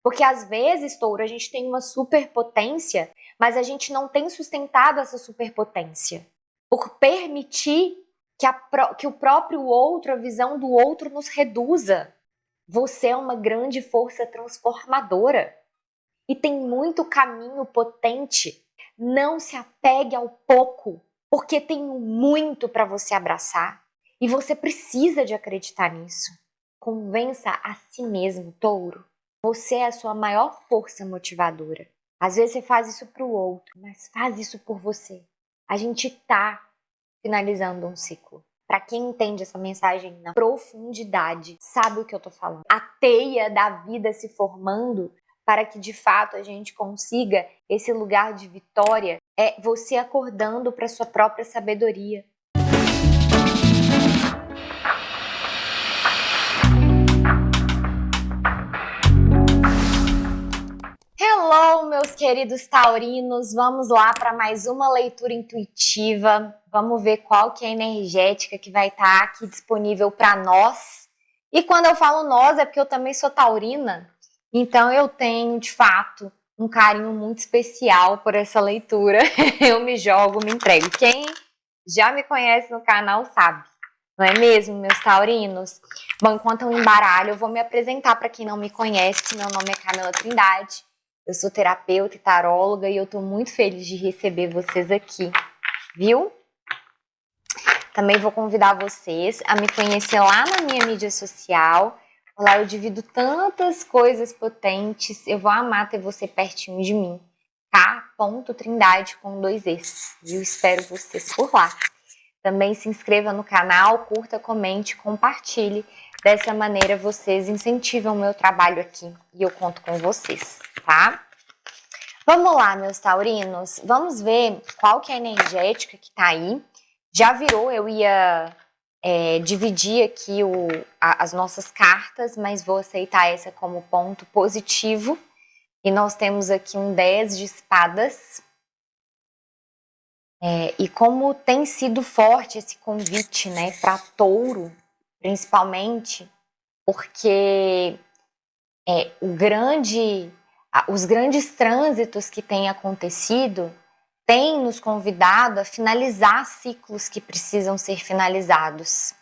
Porque às vezes, touro, a gente tem uma superpotência, mas a gente não tem sustentado essa superpotência. Por permitir que o próprio outro, a visão do outro nos reduza. Você é uma grande força transformadora. E tem muito caminho potente. Não se apegue ao pouco, porque tem muito para você abraçar. E você precisa de acreditar nisso. Convença a si mesmo, touro. Você é a sua maior força motivadora. Às vezes você faz isso para o outro, mas faz isso por você. A gente tá finalizando um ciclo. Para quem entende essa mensagem na profundidade, sabe o que eu tô falando. A teia da vida se formando para que de fato a gente consiga esse lugar de vitória é você acordando para sua própria sabedoria. Hello, meus queridos taurinos, vamos lá para mais uma leitura intuitiva. Vamos ver qual que é a energética que vai estar aqui disponível para nós. E quando eu falo nós é porque eu também sou taurina, então eu tenho de fato um carinho muito especial por essa leitura. Eu me jogo, me entrego. Quem já me conhece no canal sabe, não é mesmo, meus taurinos? Bom, enquanto eu embaralho, eu vou me apresentar para quem não me conhece. Meu nome é Camila Trindade. Eu sou terapeuta e taróloga e eu tô muito feliz de receber vocês aqui, viu? Também vou convidar vocês a me conhecer lá na minha mídia social. Lá eu divido tantas coisas potentes. Eu vou amar ter você pertinho de mim. K.Trindade com 2 Es. Eu espero vocês por lá. Também se inscreva no canal, curta, comente, compartilhe. Dessa maneira vocês incentivam o meu trabalho aqui e eu conto com vocês, tá? Vamos lá, meus taurinos. Vamos ver qual que é a energética que tá aí. Já virou, eu ia dividir aqui as nossas cartas, mas vou aceitar essa como ponto positivo. E nós temos aqui um 10 de espadas. E como tem sido forte esse convite, né, para touro, principalmente, porque os grandes trânsitos que têm acontecido têm nos convidado a finalizar ciclos que precisam ser finalizados,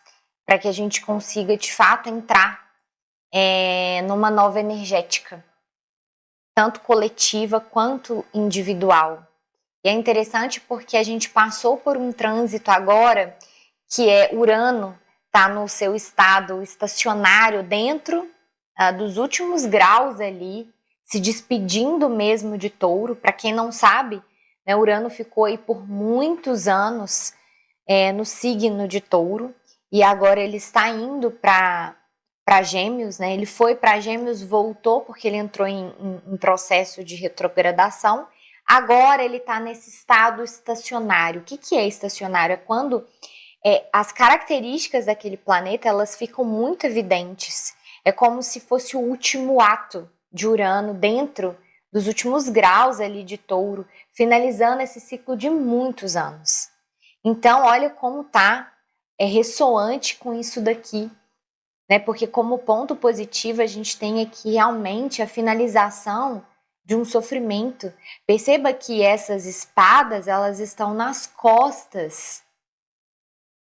para que a gente consiga, de fato, entrar numa nova energética, tanto coletiva quanto individual. E é interessante porque a gente passou por um trânsito agora que Urano está no seu estado estacionário dentro dos últimos graus ali, se despedindo mesmo de touro. Para quem não sabe, né, Urano ficou aí por muitos anos no signo de touro e agora ele está indo para Gêmeos, né? Ele foi para Gêmeos, voltou porque ele entrou em processo de retrogradação. Agora ele está nesse estado estacionário. O que é estacionário? É quando as características daquele planeta elas ficam muito evidentes. É como se fosse o último ato de Urano dentro dos últimos graus ali de touro, finalizando esse ciclo de muitos anos. Então, olha como tá ressoante com isso daqui, né? Porque como ponto positivo a gente tem aqui realmente a finalização de um sofrimento. Perceba que essas espadas, elas estão nas costas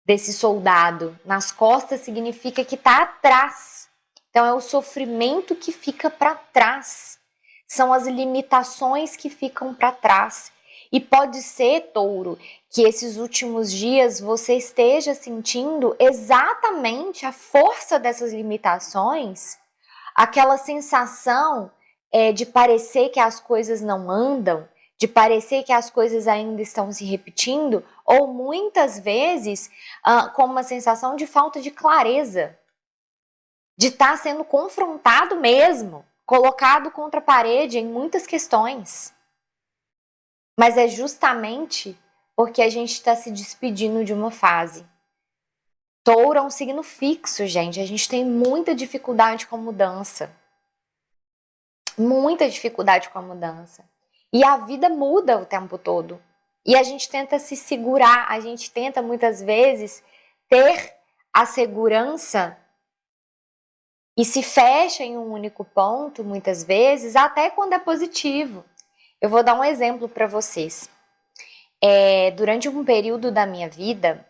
desse soldado. Nas costas significa que está atrás. Então é o sofrimento que fica para trás. São as limitações que ficam para trás. E pode ser, touro, que esses últimos dias você esteja sentindo exatamente a força dessas limitações, aquela sensação de parecer que as coisas não andam, de parecer que as coisas ainda estão se repetindo, ou muitas vezes com uma sensação de falta de clareza, de estar sendo confrontado mesmo, colocado contra a parede em muitas questões. Mas é justamente porque a gente está se despedindo de uma fase. Touro é um signo fixo, gente. A gente tem muita dificuldade com a mudança. Muita dificuldade com a mudança. E a vida muda o tempo todo. E a gente tenta se segurar, a gente tenta muitas vezes ter a segurança e se fecha em um único ponto, muitas vezes, até quando é positivo. Eu vou dar um exemplo para vocês. Durante um período da minha vida,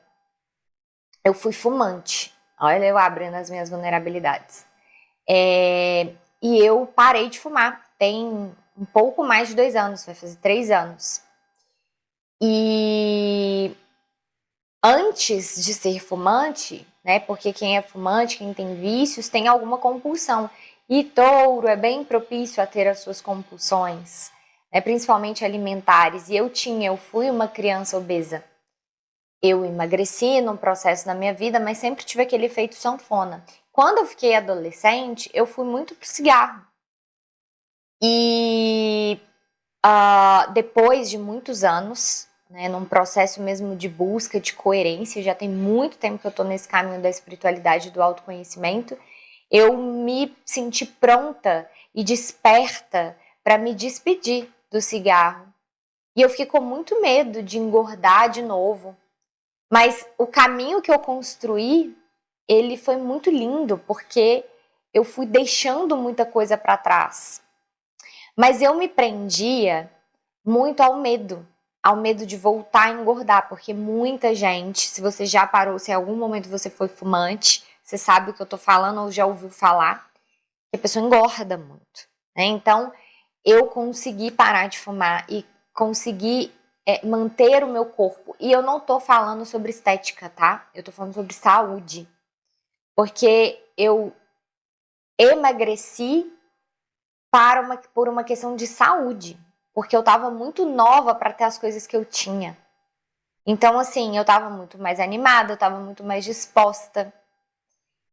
eu fui fumante. Olha, eu abrindo as minhas vulnerabilidades. E eu parei de fumar. Tem um pouco mais de 2 anos, vai fazer 3 anos. E antes de ser fumante, né? Porque quem é fumante, quem tem vícios, tem alguma compulsão. E touro é bem propício a ter as suas compulsões, né, principalmente alimentares. E eu fui uma criança obesa. Eu emagreci num processo da minha vida, mas sempre tive aquele efeito sanfona. Quando eu fiquei adolescente, eu fui muito pro cigarro. E depois de muitos anos, né, num processo mesmo de busca, de coerência, já tem muito tempo que eu estou nesse caminho da espiritualidade e do autoconhecimento, eu me senti pronta e desperta para me despedir do cigarro. E eu fiquei com muito medo de engordar de novo. Mas o caminho que eu construí, ele foi muito lindo, porque eu fui deixando muita coisa para trás. Mas eu me prendia muito ao medo de voltar a engordar, porque muita gente, se você já parou, se em algum momento você foi fumante, você sabe o que eu tô falando ou já ouviu falar, que a pessoa engorda muito, né? Então, eu consegui parar de fumar e consegui manter o meu corpo. E eu não tô falando sobre estética, tá? Eu tô falando sobre saúde. Porque eu emagreci por uma questão de saúde. Porque eu tava muito nova para ter as coisas que eu tinha. Então, assim, eu tava muito mais animada, eu tava muito mais disposta.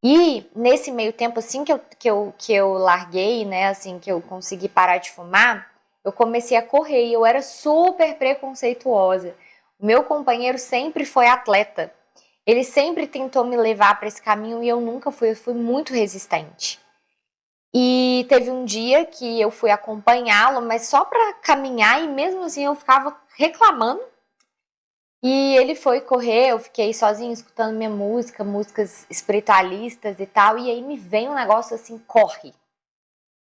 E nesse meio tempo, assim que eu larguei, né, assim, que eu consegui parar de fumar, eu comecei a correr e eu era super preconceituosa. O meu companheiro sempre foi atleta. Ele sempre tentou me levar para esse caminho e eu nunca fui, eu fui muito resistente. E teve um dia que eu fui acompanhá-lo, mas só para caminhar, e mesmo assim eu ficava reclamando. E ele foi correr, eu fiquei sozinha escutando minha música, músicas espiritualistas e tal, e aí me vem um negócio assim, corre.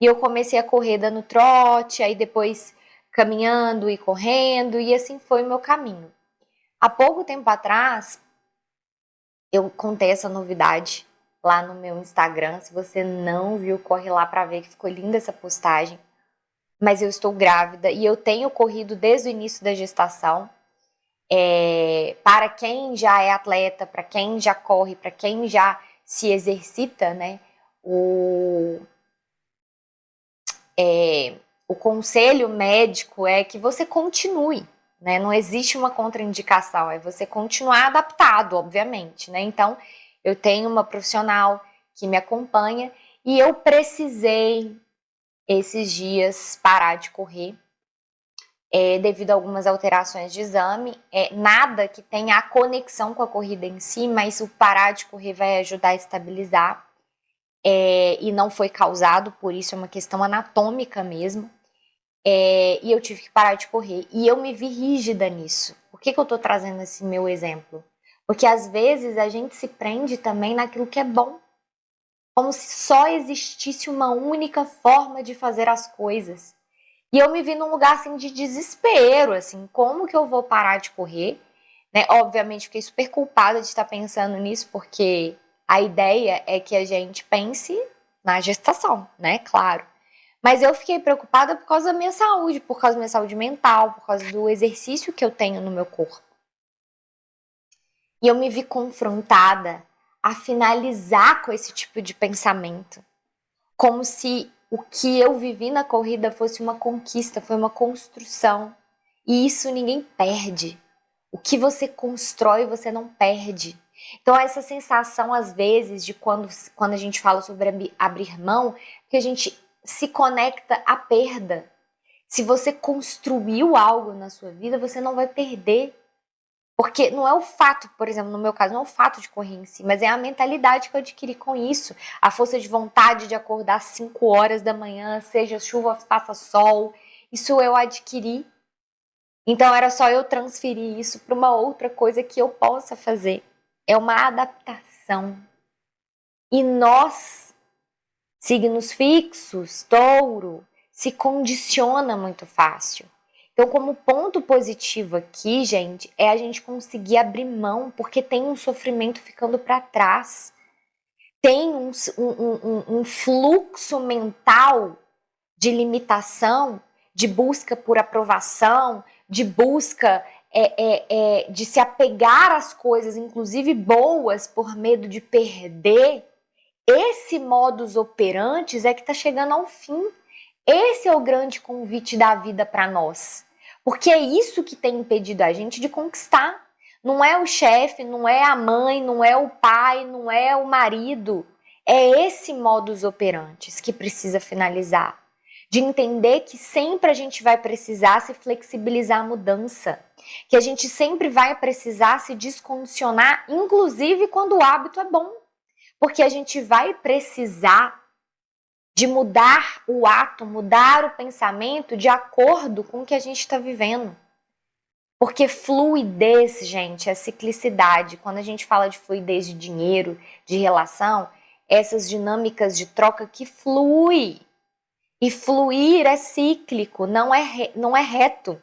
E eu comecei a correr dando trote, aí depois caminhando e correndo, e assim foi o meu caminho. Há pouco tempo atrás, eu contei essa novidade lá no meu Instagram. Se você não viu, corre lá para ver que ficou linda essa postagem. Mas eu estou grávida e eu tenho corrido desde o início da gestação. Para quem já é atleta, para quem já corre, para quem já se exercita, né, o conselho médico é que você continue, né, não existe uma contraindicação, é você continuar adaptado, obviamente, né, então eu tenho uma profissional que me acompanha e eu precisei esses dias parar de correr, devido a algumas alterações de exame, nada que tenha a conexão com a corrida em si, mas o parar de correr vai ajudar a estabilizar, e não foi causado por isso, é uma questão anatômica mesmo, e eu tive que parar de correr, e eu me vi rígida nisso. Por que eu tô trazendo esse meu exemplo? Porque às vezes a gente se prende também naquilo que é bom, como se só existisse uma única forma de fazer as coisas. E eu me vi num lugar, assim, de desespero, assim, como que eu vou parar de correr? Né? Obviamente, fiquei super culpada de estar pensando nisso, porque a ideia é que a gente pense na gestação, né? Claro. Mas eu fiquei preocupada por causa da minha saúde, por causa da minha saúde mental, por causa do exercício que eu tenho no meu corpo. E eu me vi confrontada a finalizar com esse tipo de pensamento. Como se o que eu vivi na corrida fosse uma conquista, foi uma construção. E isso ninguém perde. O que você constrói, você não perde. Então, essa sensação, às vezes, de quando a gente fala sobre abrir mão, que a gente se conecta à perda. Se você construiu algo na sua vida, você não vai perder. Porque não é o fato, por exemplo, no meu caso, não é o fato de correr em si, mas é a mentalidade que eu adquiri com isso. A força de vontade de acordar às 5 horas da manhã, seja chuva, faça sol. Isso eu adquiri. Então era só eu transferir isso para uma outra coisa que eu possa fazer. É uma adaptação. E nós Signos fixos, touro, se condiciona muito fácil. Então, como ponto positivo aqui, gente, é a gente conseguir abrir mão, porque tem um sofrimento ficando para trás. Tem um fluxo mental de limitação, de busca por aprovação, de busca de se apegar às coisas, inclusive boas, por medo de perder. Esse modus operandi é que está chegando ao fim. Esse é o grande convite da vida para nós. Porque é isso que tem impedido a gente de conquistar. Não é o chefe, não é a mãe, não é o pai, não é o marido. É esse modus operandi que precisa finalizar. De entender que sempre a gente vai precisar se flexibilizar à mudança. Que a gente sempre vai precisar se descondicionar, inclusive quando o hábito é bom. Porque a gente vai precisar de mudar o ato, mudar o pensamento de acordo com o que a gente está vivendo. Porque fluidez, gente, é ciclicidade. Quando a gente fala de fluidez de dinheiro, de relação, essas dinâmicas de troca que flui. E fluir é cíclico, não é reto.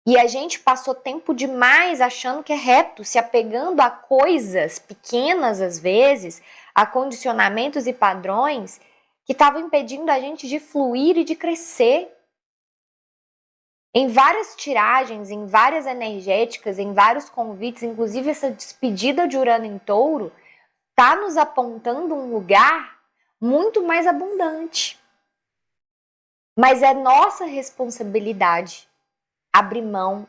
E a gente passou tempo demais achando que é reto, se apegando a coisas pequenas às vezes, a condicionamentos e padrões que estavam impedindo a gente de fluir e de crescer. Em várias tiragens, em várias energéticas, em vários convites, inclusive essa despedida de Urano em Touro, está nos apontando um lugar muito mais abundante. Mas é nossa responsabilidade abrir mão,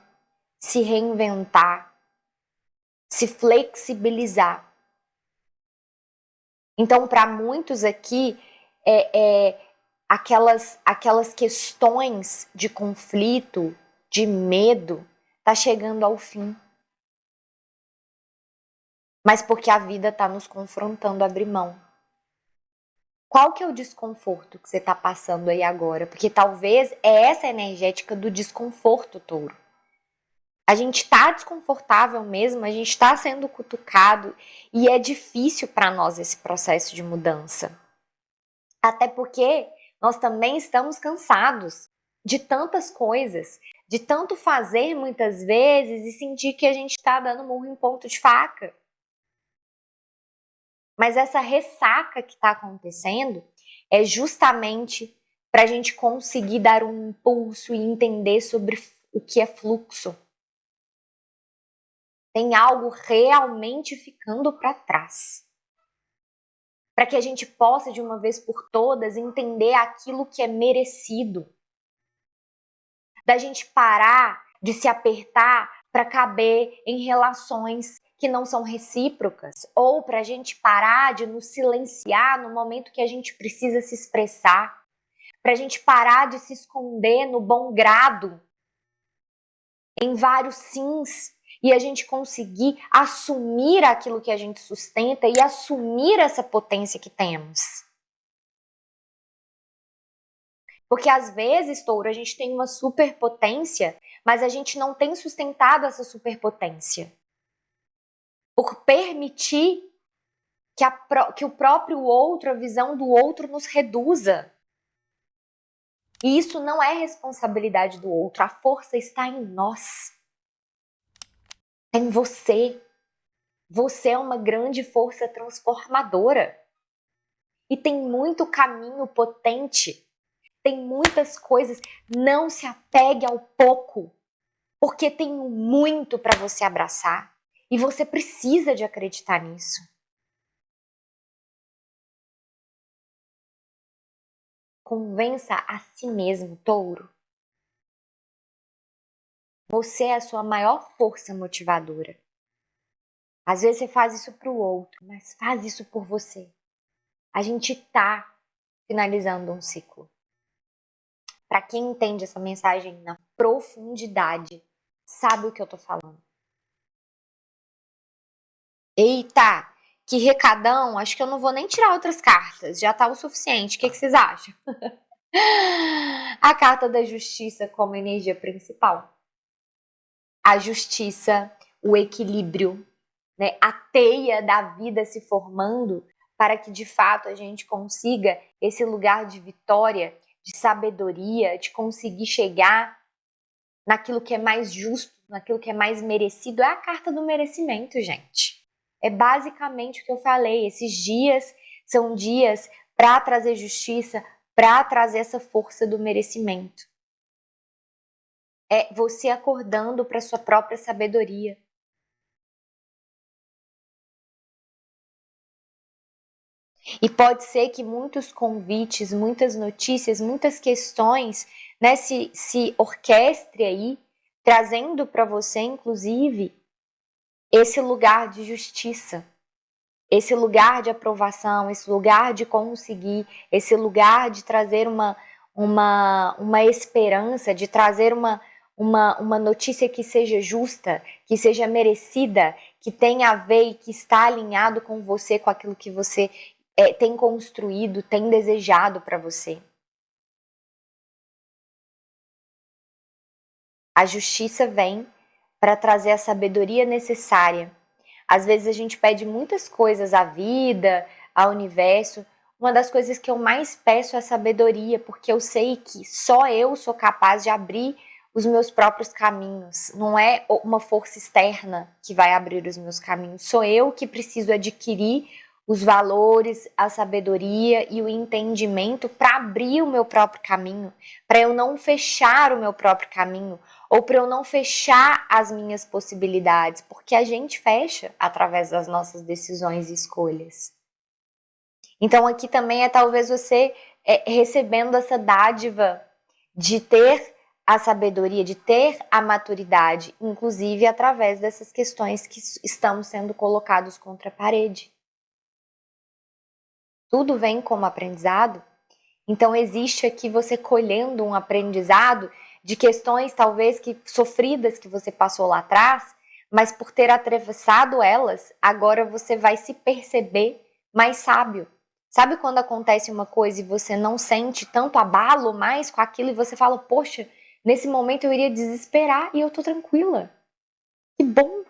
se reinventar, se flexibilizar. Então, para muitos aqui, aquelas questões de conflito, de medo, tá chegando ao fim. Mas porque a vida tá nos confrontando a abrir mão. Qual que é o desconforto que você tá passando aí agora? Porque talvez é essa energética do desconforto, Touro. A gente tá desconfortável mesmo, a gente tá sendo cutucado e é difícil para nós esse processo de mudança. Até porque nós também estamos cansados de tantas coisas, de tanto fazer muitas vezes e sentir que a gente está dando murro em ponto de faca. Mas essa ressaca que está acontecendo é justamente para a gente conseguir dar um impulso e entender sobre o que é fluxo. Tem algo realmente ficando para trás. Para que a gente possa, de uma vez por todas, entender aquilo que é merecido. Da gente parar de se apertar para caber em relações que não são recíprocas, ou para a gente parar de nos silenciar no momento que a gente precisa se expressar, para a gente parar de se esconder no bom grado, em vários sims, e a gente conseguir assumir aquilo que a gente sustenta e assumir essa potência que temos. Porque às vezes, Touro, a gente tem uma superpotência, mas a gente não tem sustentado essa superpotência. Por permitir que o próprio outro, a visão do outro nos reduza. E isso não é responsabilidade do outro, a força está em nós. Em você. Você é uma grande força transformadora. E tem muito caminho potente. Tem muitas coisas. Não se apegue ao pouco. Porque tem muito para você abraçar. E você precisa de acreditar nisso. Convença a si mesmo, Touro. Você é a sua maior força motivadora. Às vezes você faz isso para o outro, mas faz isso por você. A gente tá finalizando um ciclo. Para quem entende essa mensagem na profundidade, sabe o que eu tô falando. Eita, que recadão! Acho que eu não vou nem tirar outras cartas, já tá o suficiente. O que vocês acham? A carta da justiça como energia principal. A justiça, o equilíbrio, né? A teia da vida se formando para que de fato a gente consiga esse lugar de vitória, de sabedoria, de conseguir chegar naquilo que é mais justo, naquilo que é mais merecido. É a carta do merecimento, gente. É basicamente o que eu falei. Esses dias são dias para trazer justiça, para trazer essa força do merecimento. É você acordando para sua própria sabedoria. E pode ser que muitos convites, muitas notícias, muitas questões, né, se orquestre aí, trazendo para você, inclusive, esse lugar de justiça, esse lugar de aprovação, esse lugar de conseguir, esse lugar de trazer uma esperança, de trazer uma notícia que seja justa, que seja merecida, que tenha a ver e que está alinhado com você, com aquilo que você tem construído, tem desejado para você. A justiça vem para trazer a sabedoria necessária. Às vezes a gente pede muitas coisas à vida, ao universo. Uma das coisas que eu mais peço é a sabedoria, porque eu sei que só eu sou capaz de abrir os meus próprios caminhos. Não é uma força externa que vai abrir os meus caminhos. Sou eu que preciso adquirir os valores, a sabedoria e o entendimento para abrir o meu próprio caminho, para eu não fechar o meu próprio caminho, ou para eu não fechar as minhas possibilidades, porque a gente fecha através das nossas decisões e escolhas. Então aqui também é talvez você recebendo essa dádiva de ter a sabedoria, de ter a maturidade, inclusive através dessas questões que estamos sendo colocados contra a parede. Tudo vem como aprendizado. Então existe aqui você colhendo um aprendizado de questões talvez que sofridas que você passou lá atrás, mas por ter atravessado elas, agora você vai se perceber mais sábio. Sabe quando acontece uma coisa e você não sente tanto abalo mais com aquilo e você fala, poxa, nesse momento eu iria desesperar e eu tô tranquila. Que bom!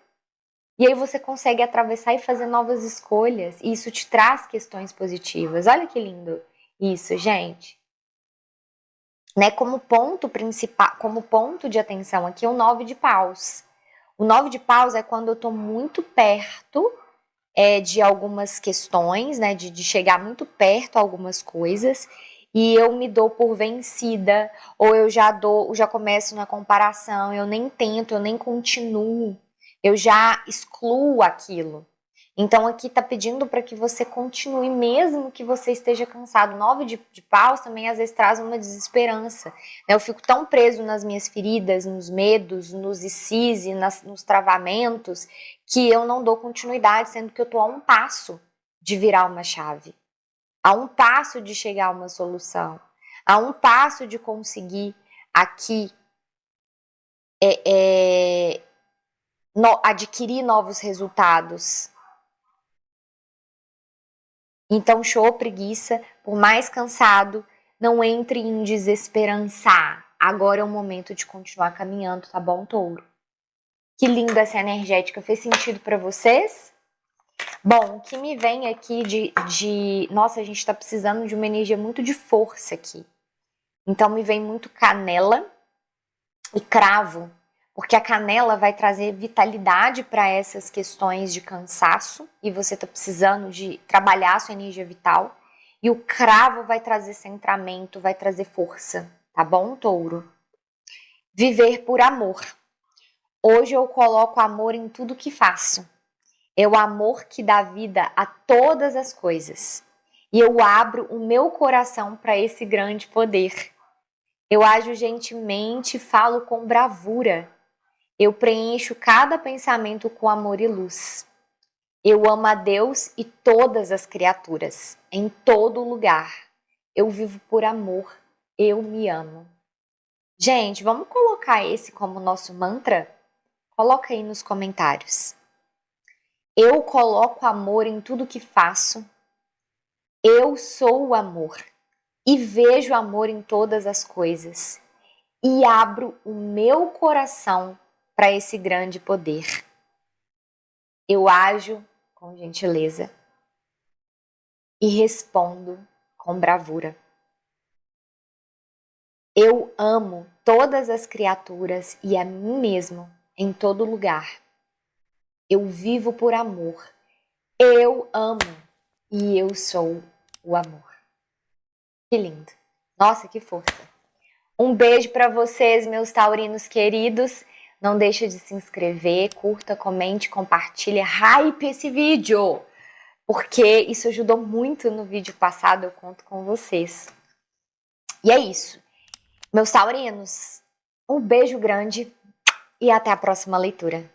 E aí você consegue atravessar e fazer novas escolhas. E isso te traz questões positivas. Olha que lindo isso, gente. Né, como ponto principal, como ponto de atenção aqui é o 9 de paus. O 9 de paus é quando eu estou muito perto de algumas questões, né, de chegar muito perto a algumas coisas e eu me dou por vencida, ou eu já começo na comparação, eu nem tento, eu nem continuo, eu já excluo aquilo. Então aqui está pedindo para que você continue, mesmo que você esteja cansado. 9 de paus também às vezes traz uma desesperança. Eu fico tão preso nas minhas feridas, nos medos, nos ICs e nos travamentos, que eu não dou continuidade, sendo que eu estou a um passo de virar uma chave, a um passo de chegar a uma solução, a um passo de conseguir aqui adquirir novos resultados. Então, show preguiça, por mais cansado, não entre em desesperançar. Agora é o momento de continuar caminhando, tá bom, touro? Que linda essa energética, fez sentido para vocês? Bom, o que me vem aqui nossa, a gente tá precisando de uma energia muito de força aqui. Então me vem muito canela e cravo, porque a canela vai trazer vitalidade para essas questões de cansaço e você está precisando de trabalhar a sua energia vital. E o cravo vai trazer centramento, vai trazer força, tá bom, touro? Viver por amor. Hoje eu coloco amor em tudo que faço. É o amor que dá vida a todas as coisas. E eu abro o meu coração para esse grande poder. Eu ajo gentilmente, falo com bravura. Eu preencho cada pensamento com amor e luz. Eu amo a Deus e todas as criaturas, em todo lugar. Eu vivo por amor, eu me amo. Gente, vamos colocar esse como nosso mantra? Coloca aí nos comentários. Eu coloco amor em tudo que faço. Eu sou o amor e vejo amor em todas as coisas. E abro o meu coração para esse grande poder. Eu ajo com gentileza. e respondo com bravura. Eu amo todas as criaturas e a mim mesmo em todo lugar. Eu vivo por amor. Eu amo e eu sou o amor. Que lindo. Nossa, que força. Um beijo para vocês, meus taurinos queridos. Não deixa de se inscrever, curta, comente, compartilha, hype esse vídeo, porque isso ajudou muito no vídeo passado, eu conto com vocês. E é isso. Meus taurinos, um beijo grande e até a próxima leitura.